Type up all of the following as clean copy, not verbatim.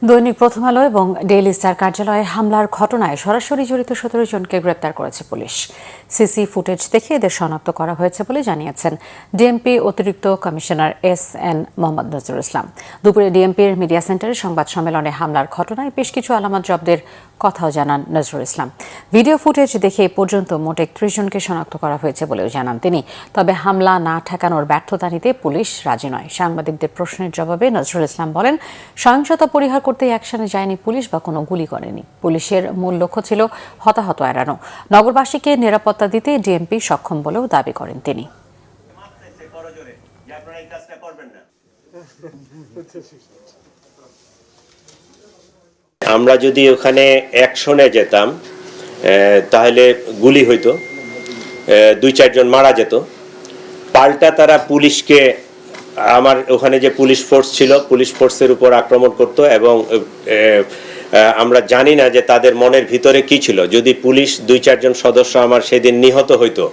দৈনিক প্রথম আলো এবং ডেইলি স্টার কার্যালয়ে হামলার ঘটনায় সরাসরি জড়িত 17 জনকে গ্রেপ্তার করেছে পুলিশ। সিসি ফুটেজ দেখে এদের শনাক্ত করা হয়েছে বলে জানিয়েছেন ডিএমপি অতিরিক্ত কমিশনার এস.এন. মোহাম্মদ নজরুল ইসলাম। দুপুরে ডিএমপির মিডিয়া সেন্টারে সংবাদ সম্মেলনে হামলার ঘটনায় বেশ কিছু আলামত জব্দের কথাও জানান নজরুল ইসলাম। ভিডিও ফুটেজ দেখে এ পর্যন্ত মোট 31 জনকে শনাক্ত করা হয়েছে বলেও জানান তিনি। তবে হামলা না ঠেকানোর ব্যর্থতা নিতে পুলিশ রাজি নয়। সাংবাদিকদের প্রশ্নের জবাবে নজরুল ইসলাম বলেন, সহিংসতা পরিহার করতে অ্যাকশনে যায়নি পুলিশ বা কোনো গুলি করেনি। পুলিশের মূল লক্ষ্য ছিল হতাহত এড়ানো। নগরবাসীকে নিরাপত্তা দিতে ডিএমপি সক্ষম বলেও দাবি করেন তিনি। আমরা যদি ওখানে অ্যাকশনে যেতাম তাহলে গুলি হইতো, 2-4 জন মারা যেত। পাল্টা তারা পুলিশকে, আমার ওখানে যে পুলিশ ফোর্স ছিল, পুলিশ ফোর্সের উপর আক্রমণ করত এবং আমরা জানি না যে তাদের মনের ভিতরে কি ছিল। যদি পুলিশ 2-4 জন সদস্য আমার সেদিন নিহত হইতো,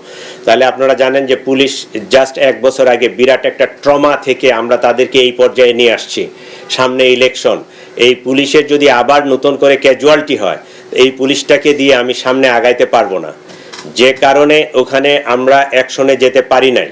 তাহলে আপনারা জানেন যে পুলিশ জাস্ট 1 বছর আগে বিরাট একটা ট্রমা থেকে আমরা তাদেরকে এই পর্যায়ে নিয়ে আসছি। সামনে ইলেকশন, এই পুলিশের যদি আবার নতুন করে ক্যাজুয়ালিটি হয়, এই পুলিশটাকে দিয়ে আমি সামনে আগাইতে পারবো না। যে কারণে ওখানে আমরা অ্যাকশনে যেতে পারি নাই।